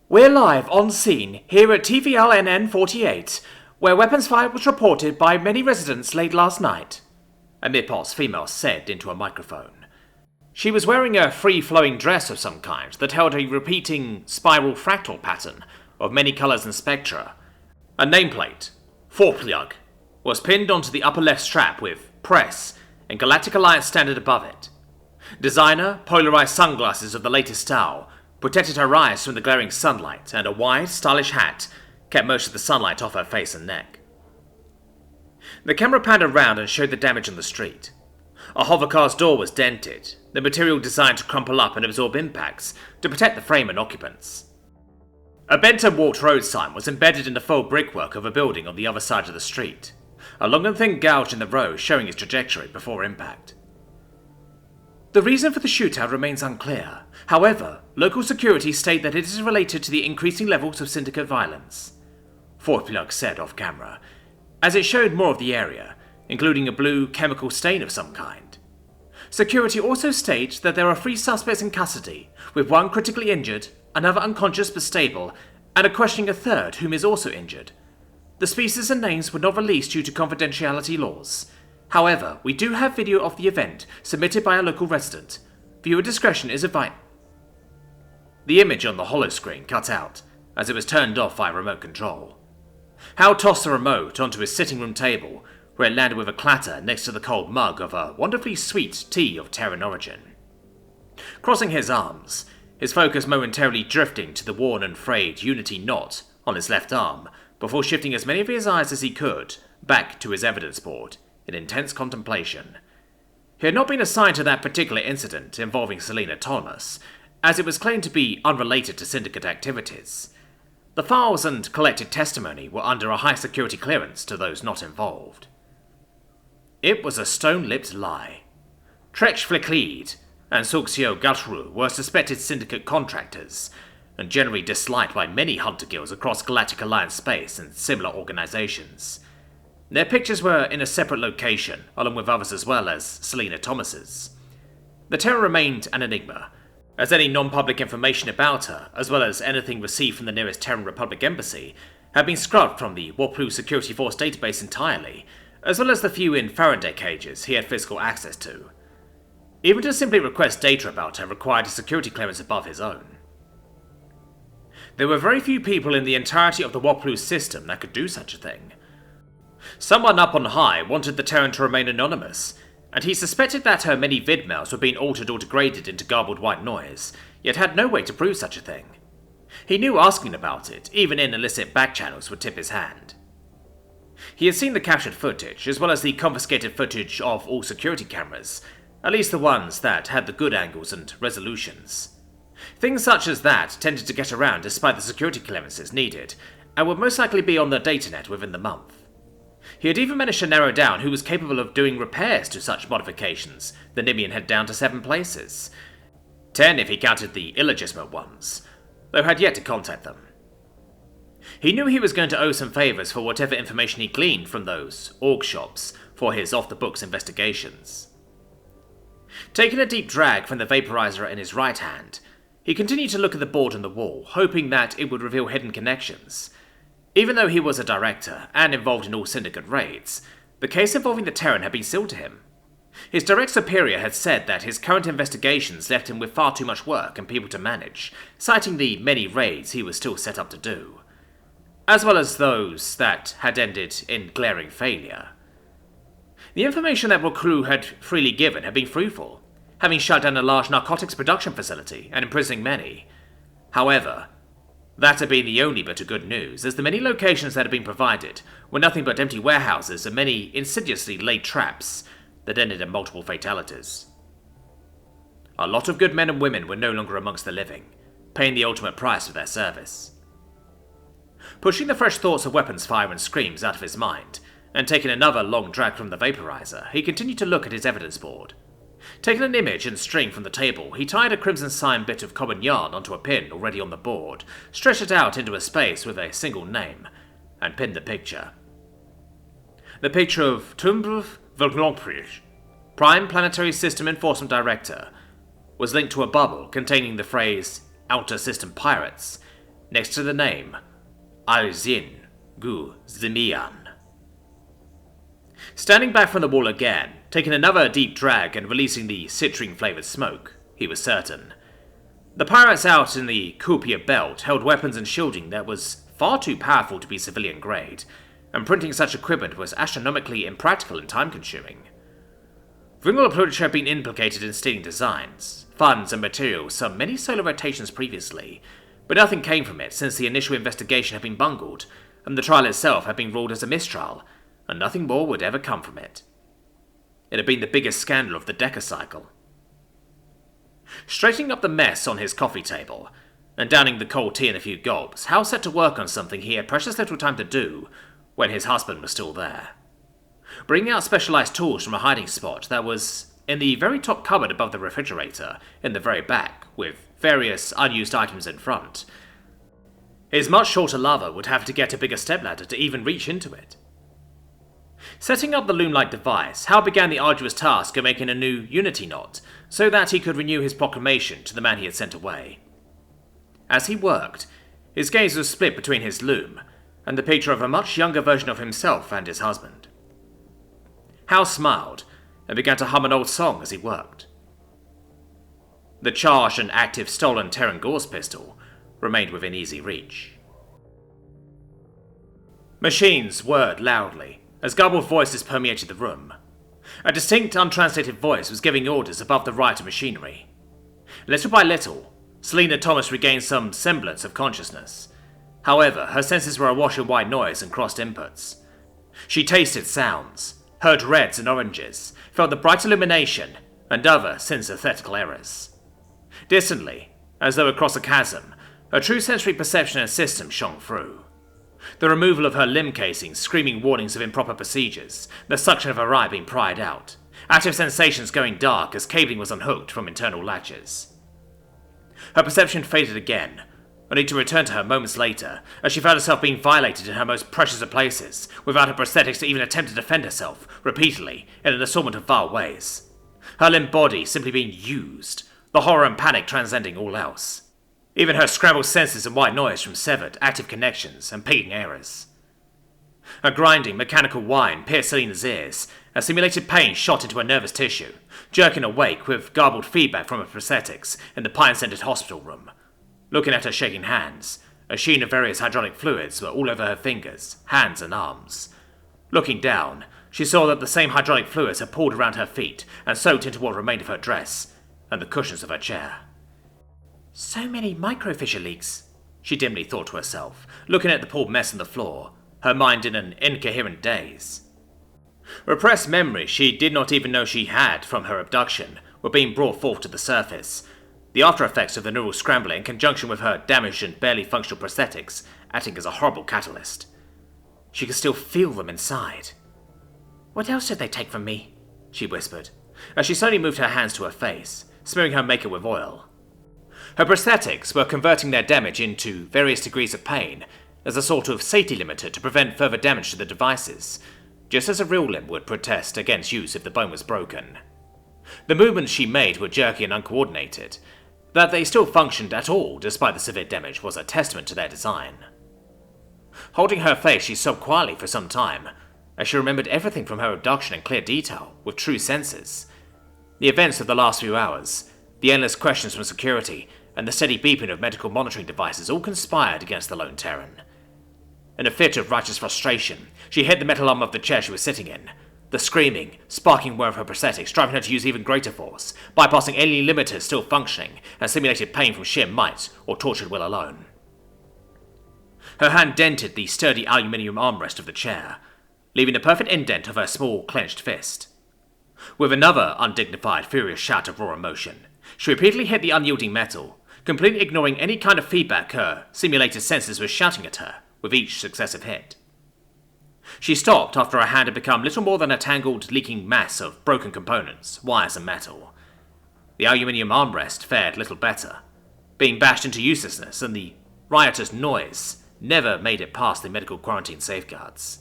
We're live on scene here at TVLNN 48, where weapons fire was reported by many residents late last night, a mid-pulse female said into a microphone. She was wearing a free-flowing dress of some kind that held a repeating spiral fractal pattern of many colours and spectra. A nameplate, Forplug, was pinned onto the upper left strap with Press and Galactic Alliance standard above it. Designer, polarised sunglasses of the latest style protected her eyes from the glaring sunlight, and a wide, stylish hat kept most of the sunlight off her face and neck. The camera panned around and showed the damage on the street. A hovercar's door was dented, the material designed to crumple up and absorb impacts to protect the frame and occupants. A bent and warped road sign was embedded in the faux brickwork of a building on the other side of the street, a long and thin gouge in the road showing its trajectory before impact. The reason for the shootout remains unclear. However, local security state that it is related to the increasing levels of syndicate violence, Forplug said off camera, as it showed more of the area, including a blue chemical stain of some kind. Security also states that there are 3 suspects in custody, with 1 critically injured, another unconscious but stable, and questioning a third whom is also injured. The species and names were not released due to confidentiality laws. However, we do have video of the event submitted by a local resident. Viewer discretion is advised. The image on the holoscreen cut out, as it was turned off via remote control. Hal tossed the remote onto his sitting room table, where it landed with a clatter next to the cold mug of a wonderfully sweet tea of Terran origin. Crossing his arms, his focus momentarily drifting to the worn and frayed Unity knot on his left arm, before shifting as many of his eyes as he could back to his evidence board in intense contemplation. He had not been assigned to that particular incident involving Selena Thomas, as it was claimed to be unrelated to syndicate activities. The files and collected testimony were under a high security clearance to those not involved. It was a stone-lipped lie. Trech Flicklid and Suxio Gutru were suspected syndicate contractors, and generally disliked by many hunter guilds across Galactic Alliance space and similar organizations. Their pictures were in a separate location, along with others as well as Selena Thomas's. The Terror remained an enigma, as any non-public information about her, as well as anything received from the nearest Terran Republic embassy, had been scrubbed from the Waplu Security Force database entirely, as well as the few in Faraday cages he had physical access to. Even to simply request data about her required a security clearance above his own. There were very few people in the entirety of the Waplu system that could do such a thing. Someone up on high wanted the Terran to remain anonymous, and he suspected that her many vidmails were being altered or degraded into garbled white noise, yet had no way to prove such a thing. He knew asking about it, even in illicit backchannels, would tip his hand. He had seen the captured footage, as well as the confiscated footage of all security cameras, at least the ones that had the good angles and resolutions. Things such as that tended to get around despite the security clearances needed, and would most likely be on the datanet within the month. He had even managed to narrow down who was capable of doing repairs to such modifications. The Nimian had down to 7 places. 10 if he counted the illegitimate ones, though had yet to contact them. He knew he was going to owe some favours for whatever information he gleaned from those org shops for his off-the-books investigations. Taking a deep drag from the vaporizer in his right hand, he continued to look at the board on the wall, hoping that it would reveal hidden connections. Even though he was a director, and involved in all syndicate raids, the case involving the Terran had been sealed to him. His direct superior had said that his current investigations left him with far too much work and people to manage, citing the many raids he was still set up to do, as well as those that had ended in glaring failure. The information that Waplu had freely given had been fruitful, having shut down a large narcotics production facility and imprisoning many. However, that had been the only bit of good news, as the many locations that had been provided were nothing but empty warehouses and many insidiously laid traps that ended in multiple fatalities. A lot of good men and women were no longer amongst the living, paying the ultimate price for their service. Pushing the fresh thoughts of weapons fire and screams out of his mind, and taking another long drag from the vaporizer, he continued to look at his evidence board. Taking an image and string from the table, he tied a crimson sign bit of common yarn onto a pin already on the board, stretched it out into a space with a single name, and pinned the picture. The picture of Tumbruf Velglomprich, Prime Planetary System Enforcement Director, was linked to a bubble containing the phrase Outer System Pirates, next to the name Alzin Gu Zimian. Standing back from the wall again, taking another deep drag and releasing the citrine-flavoured smoke, he was certain. The pirates out in the Kupia belt held weapons and shielding that was far too powerful to be civilian grade, and printing such equipment was astronomically impractical and time-consuming. Ringelapluch had been implicated in stealing designs, funds and materials some many solar rotations previously, but nothing came from it since the initial investigation had been bungled, and the trial itself had been ruled as a mistrial, and nothing more would ever come from it. It had been the biggest scandal of the decacycle. Straightening up the mess on his coffee table, and downing the cold tea in a few gulps, Hal set to work on something he had precious little time to do when his husband was still there. Bringing out specialized tools from a hiding spot that was in the very top cupboard above the refrigerator, in the very back, with various unused items in front. His much shorter lover would have to get a bigger stepladder to even reach into it. Setting up the loom-like device, Hal began the arduous task of making a new unity knot, so that he could renew his proclamation to the man he had sent away. As he worked, his gaze was split between his loom and the picture of a much younger version of himself and his husband. Hal smiled and began to hum an old song as he worked. The charged and active stolen Terran Gore's pistol remained within easy reach. Machines whirred loudly as garbled voices permeated the room. A distinct, untranslated voice was giving orders above the riot of machinery. Little by little, Selena Thomas regained some semblance of consciousness. However, her senses were awash in white noise and crossed inputs. She tasted sounds, heard reds and oranges, felt the bright illumination, and other synthetical errors. Distantly, as though across a chasm, her true sensory perception and system shone through. The removal of her limb casings screaming warnings of improper procedures, the suction of her eye being pried out, active sensations going dark as cabling was unhooked from internal latches. Her perception faded again, only to return to her moments later, as she found herself being violated in her most precious of places, without her prosthetics to even attempt to defend herself, repeatedly, in an assortment of vile ways. Her limp body simply being used, the horror and panic transcending all else. Even her scrambled senses and white noise from severed, active connections and pinging errors. A grinding, mechanical whine pierced Selena's ears as simulated pain shot into her nervous tissue, jerking awake with garbled feedback from her prosthetics in the pine-scented hospital room. Looking at her shaking hands, a sheen of various hydraulic fluids were all over her fingers, hands and arms. Looking down, she saw that the same hydraulic fluids had poured around her feet and soaked into what remained of her dress and the cushions of her chair. So many microfissure leaks, she dimly thought to herself, looking at the pooled mess on the floor, her mind in an incoherent daze. Repressed memories she did not even know she had from her abduction were being brought forth to the surface, the after-effects of the neural scrambling in conjunction with her damaged and barely functional prosthetics acting as a horrible catalyst. She could still feel them inside. "What else did they take from me?" she whispered, as she slowly moved her hands to her face, smearing her makeup with oil. Her prosthetics were converting their damage into various degrees of pain as a sort of safety limiter to prevent further damage to the devices, just as a real limb would protest against use if the bone was broken. The movements she made were jerky and uncoordinated. That they still functioned at all despite the severe damage was a testament to their design. Holding her face, she sobbed quietly for some time, as she remembered everything from her abduction in clear detail, with true senses. The events of the last few hours, the endless questions from security, and the steady beeping of medical monitoring devices all conspired against the lone Terran. In a fit of righteous frustration, she hit the metal arm of the chair she was sitting in, the screaming, sparking whir of her prosthetics driving her to use even greater force, bypassing any limiters still functioning, and simulated pain from sheer might or tortured will alone. Her hand dented the sturdy aluminium armrest of the chair, leaving a perfect indent of her small, clenched fist. With another undignified, furious shout of raw emotion, she repeatedly hit the unyielding metal, completely ignoring any kind of feedback her simulated senses were shouting at her with each successive hit. She stopped after her hand had become little more than a tangled, leaking mass of broken components, wires and metal. The aluminium armrest fared little better, being bashed into uselessness, and the riotous noise never made it past the medical quarantine safeguards.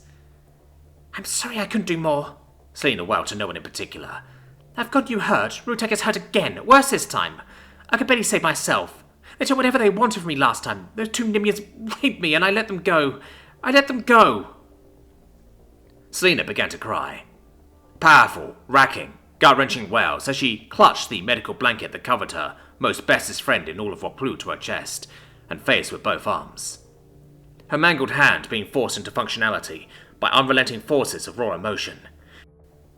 "I'm sorry I couldn't do more," Selena wailed to no one in particular. "I've got you hurt. Rutek is hurt again, worse this time. I could barely save myself. They took whatever they wanted from me last time. Those two Nimians raped me and I let them go. I let them go. Selina began to cry. Powerful, racking, gut-wrenching wails as she clutched the medical blanket that covered her most bestest friend in all of Wapplu to her chest and face with both arms. Her mangled hand being forced into functionality by unrelenting forces of raw emotion.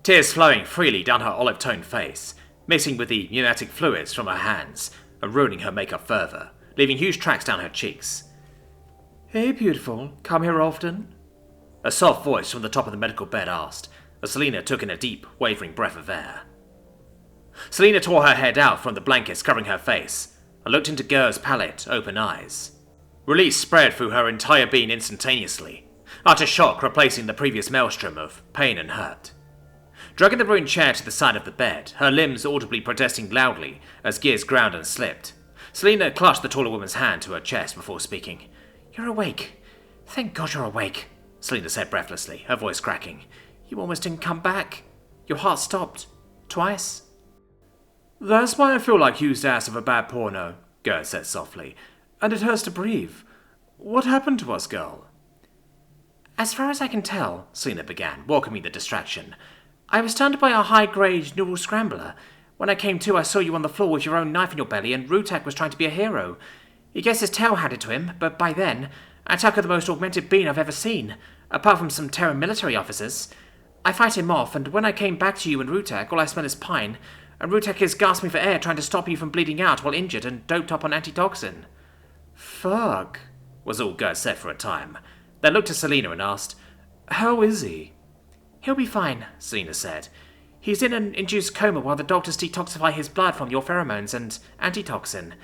Tears flowing freely down her olive-toned face, mixing with the pneumatic fluids from her hands and ruining her makeup further, leaving huge tracks down her cheeks. Hey, beautiful, come here often? A soft voice from the top of the medical bed asked, as Selina took in a deep, wavering breath of air. Selina tore her head out from the blankets covering her face and looked into Ger's pallid, open eyes. Release spread through her entire being instantaneously, utter shock replacing the previous maelstrom of pain and hurt. Dragging the ruined chair to the side of the bed, her limbs audibly protesting loudly as gears ground and slipped, Selina clutched the taller woman's hand to her chest before speaking. You're awake. Thank God you're awake, Selina said breathlessly, her voice cracking. You almost didn't come back. Your heart stopped. Twice. That's why I feel like used ass of a bad porno, Ger said softly. And it hurts to breathe. What happened to us, girl? As far as I can tell, Selina began, welcoming the distraction, I was stunned by a high-grade neural scrambler. When I came to, I saw you on the floor with your own knife in your belly, and Rutek was trying to be a hero. He guessed his tail had it to him, but by then, Ataka the most augmented being I've ever seen, apart from some Terran military officers. I fight him off, and when I came back to you and Rutek, all I smell is pine, and Rutek is gasping for air trying to stop you from bleeding out while injured and doped up on antitoxin. Fuck, was all Ger said for a time, then looked at Selina and asked, How is he? He'll be fine, Selina said. He's in an induced coma while the doctors detoxify his blood from your pheromones and antitoxin.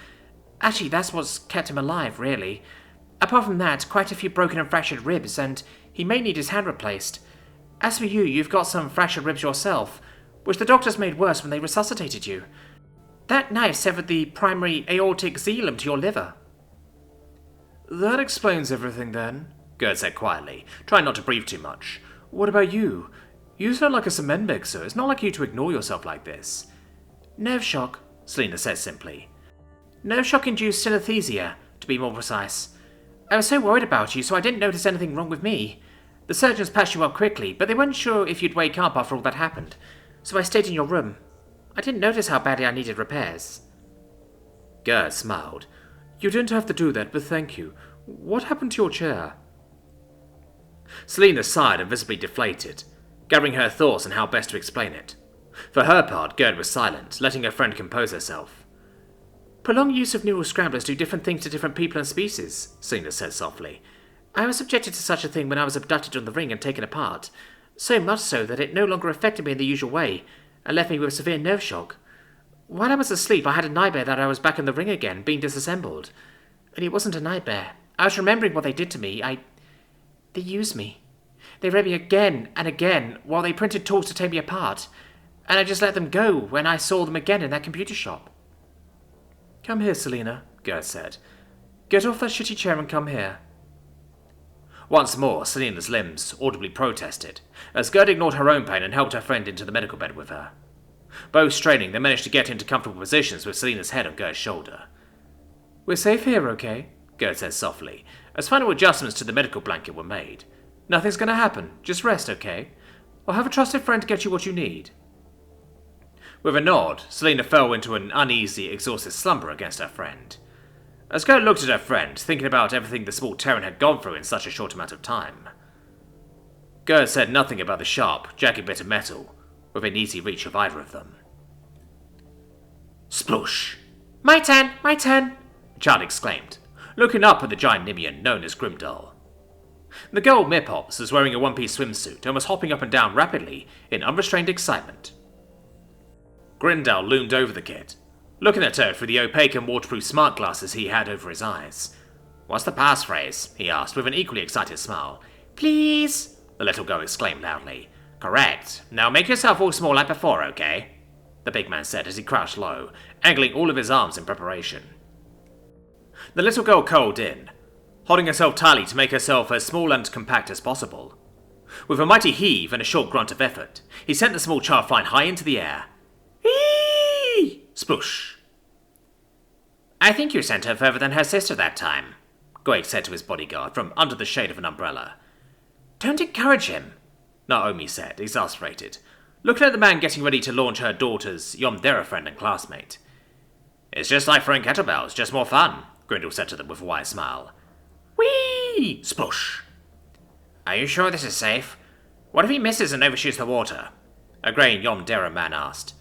Actually, that's what's kept him alive, really. Apart from that, quite a few broken and fractured ribs, and he may need his hand replaced. As for you, you've got some fractured ribs yourself, which the doctors made worse when they resuscitated you. That knife severed the primary aortic xylem to your liver. That explains everything then, Gerd said quietly, trying not to breathe too much. What about you? You sound like a cement mixer. It's not like you to ignore yourself like this. Nerve shock, Selina said simply. Nerve shock-induced synesthesia, to be more precise. I was so worried about you, so I didn't notice anything wrong with me. The surgeons patched you up quickly, but they weren't sure if you'd wake up after all that happened, so I stayed in your room. I didn't notice how badly I needed repairs. Gerd smiled. You didn't have to do that, but thank you. What happened to your chair? Selina sighed and visibly deflated, gathering her thoughts on how best to explain it. For her part, Gerd was silent, letting her friend compose herself. Prolonged use of neural scramblers do different things to different people and species, Selina said softly. I was subjected to such a thing when I was abducted on the ring and taken apart, so much so that it no longer affected me in the usual way, and left me with severe nerve shock. While I was asleep, I had a nightmare that I was back in the ring again, being disassembled. And it wasn't a nightmare. I was remembering what they did to me. They used me. They raped me again and again while they printed tools to take me apart, and I just let them go when I saw them again in that computer shop. Come here, Selina, Gerd said. Get off that shitty chair and come here. Once more, Selina's limbs audibly protested, as Gerd ignored her own pain and helped her friend into the medical bed with her. Both straining, they managed to get into comfortable positions with Selina's head on Gerd's shoulder. We're safe here, okay? Gerd said softly, as final adjustments to the medical blanket were made. Nothing's going to happen. Just rest, okay? I'll have a trusted friend to get you what you need. With a nod, Selina fell into an uneasy, exhausted slumber against her friend. As Gerd looked at her friend, thinking about everything the small Terran had gone through in such a short amount of time. Gerd said nothing about the sharp, jagged bit of metal, within easy reach of either of them. Sploosh! My turn! My turn! The child exclaimed, looking up at the giant Nimian known as Grimdal. The girl Mipops was wearing a one-piece swimsuit and was hopping up and down rapidly in unrestrained excitement. Grimdal loomed over the kid, looking at her through the opaque and waterproof smart glasses he had over his eyes. What's the passphrase? He asked with an equally excited smile. Please, the little girl exclaimed loudly. Correct. Now make yourself all small like before, okay? The big man said as he crouched low, angling all of his arms in preparation. The little girl curled in, holding herself tightly to make herself as small and compact as possible. With a mighty heave and a short grunt of effort, he sent the small child flying high into the air. Eee! Sploosh! I think you sent her further than her sister that time, Riek said to his bodyguard from under the shade of an umbrella. Don't encourage him, Naomi said, exasperated, looking at the man getting ready to launch her daughter's Yomdera friend and classmate. It's just like throwing kettlebells, just more fun, Grindel said to them with a wide smile. Whee! Splush! Are you sure this is safe? What if he misses and overshoots the water? A grey Yomdera man asked.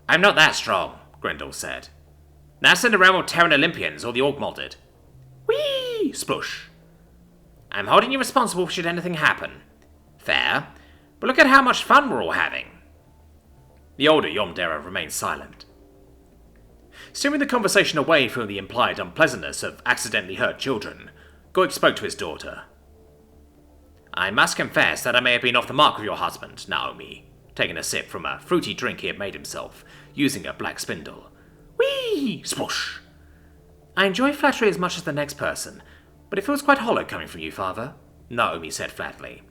I'm not that strong, Grindel said. That's in the realm of Terran Olympians or the Orc-molded. Whee! Splush! I'm holding you responsible should anything happen. Fair, but look at how much fun we're all having. The older Yomdera remained silent. Steering the conversation away from the implied unpleasantness of accidentally hurt children, Riek spoke to his daughter. I must confess that I may have been off the mark with your husband, Naomi, taking a sip from a fruity drink he had made himself, using a black spindle. Whee! Splush! I enjoy flattery as much as the next person, but it feels quite hollow coming from you, father, Naomi said flatly.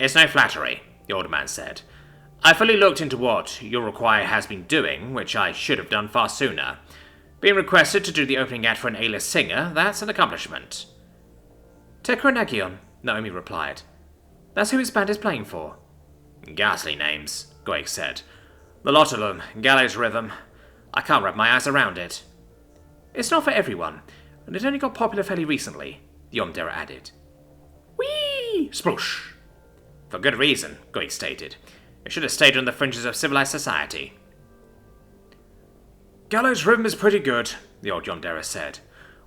It's no flattery, the older man said. I fully looked into what HFY has been doing, which I should have done far sooner. Being requested to do the opening act for an A-list singer, that's an accomplishment. Tekranagion, Naomi replied. That's who his band is playing for. Ghastly names, Riek said. The lot of them, gallows rhythm. I can't wrap my eyes around it. It's not for everyone, and it only got popular fairly recently, the Yomdera added. Whee! Splush! For good reason, Riek stated. It should have stayed on the fringes of civilized society. Gallows rhythm is pretty good, the old Yomdera said.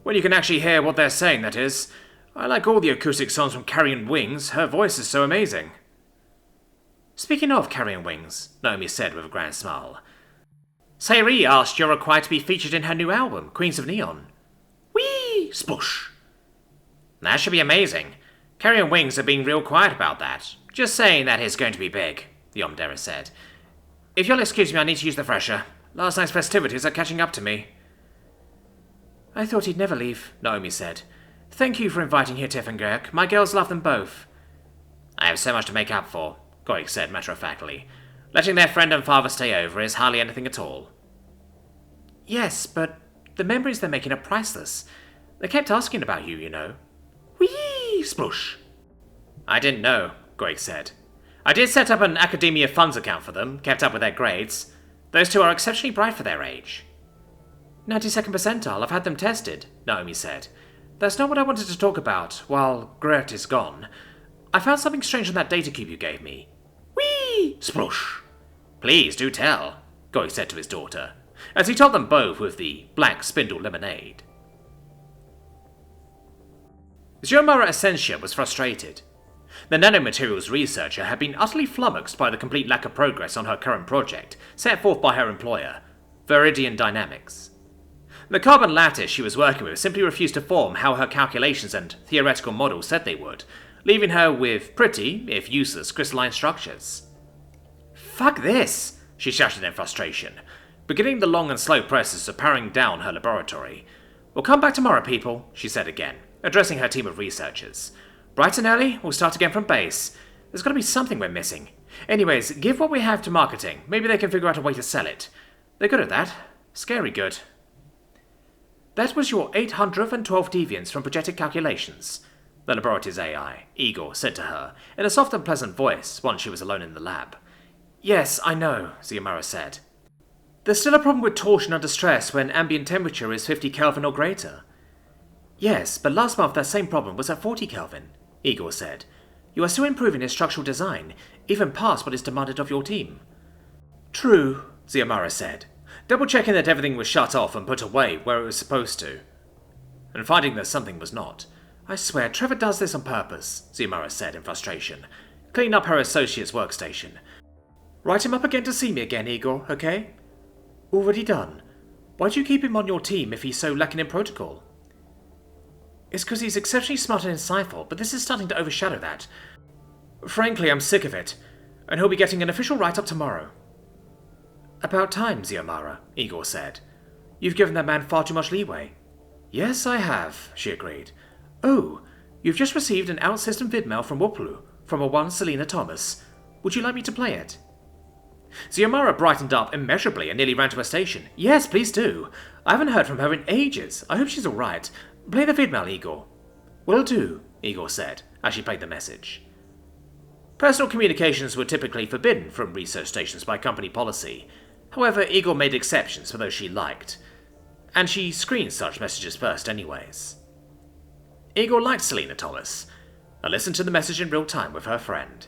When you can actually hear what they're saying, that is. I like all the acoustic songs from Carrion Wings. Her voice is so amazing. Speaking of Carrion Wings, Naomi said with a grand smile. Sayuri asked HFY to be featured in her new album, Queens of Neon. Whee! Splush! That should be amazing. Carrion Wings are being real quiet about that. Just saying that it's going to be big, the Yomdera said. If you'll excuse me, I need to use the fresher. Last night's festivities are catching up to me. I thought he'd never leave, Naomi said. Thank you for inviting Hitif and Riek. My girls love them both. I have so much to make up for, Riek said matter-of-factly. Letting their friend and father stay over is hardly anything at all. Yes, but the memories they're making are priceless. They kept asking about you, you know. Whee! Splush! I didn't know, Riek said. I did set up an Academia Funds account for them, kept up with their grades. Those two are exceptionally bright for their age. 92nd percentile, I've had them tested, Naomi said. That's not what I wanted to talk about, while Gert is gone. I found something strange on that data cube you gave me. Whee! Splush! Please, do tell, Riek said to his daughter, as he told them both with the black spindle lemonade. Xiomara Essentia was frustrated. The nanomaterials researcher had been utterly flummoxed by the complete lack of progress on her current project, set forth by her employer, Viridian Dynamics. The carbon lattice she was working with simply refused to form how her calculations and theoretical models said they would, leaving her with pretty, if useless, crystalline structures. Fuck this, she shouted in frustration, beginning the long and slow process of powering down her laboratory. We'll come back tomorrow, people, she said again, addressing her team of researchers. Bright and early, we'll start again from base. There's got to be something we're missing. Anyways, give what we have to marketing. Maybe they can figure out a way to sell it. They're good at that. Scary good. That was your 812 deviants from projected calculations, the laboratory's AI, Igor, said to her, in a soft and pleasant voice, once she was alone in the lab. Yes, I know, Xiomara said. There's still a problem with torsion under stress when ambient temperature is 50 Kelvin or greater. Yes, but last month that same problem was at 40 Kelvin, Igor said. You are still improving its structural design, even past what is demanded of your team. True, Xiomara said, double-checking that everything was shut off and put away where it was supposed to. And finding that something was not. I swear, Trevor does this on purpose, Xiomara said in frustration, cleaning up her associate's workstation. Write him up again to see me again, Igor, okay? Already done. Why do you keep him on your team if he's so lacking in protocol? It's because he's exceptionally smart and insightful, but this is starting to overshadow that. Frankly, I'm sick of it, and he'll be getting an official write-up tomorrow. About time, Xiomara, Igor said. You've given that man far too much leeway. Yes, I have, she agreed. Oh, you've just received an out-system vidmail from Wuplu, from a one Selena Thomas. Would you like me to play it? Xiomara brightened up immeasurably and nearly ran to her station. Yes, please do. I haven't heard from her in ages. I hope she's all right. Play the vidmail, Igor. Will do, Igor said, as she played the message. Personal communications were typically forbidden from research stations by company policy. However, Igor made exceptions for those she liked, and she screened such messages first anyways. Igor liked Selena Thomas, and listened to the message in real time with her friend.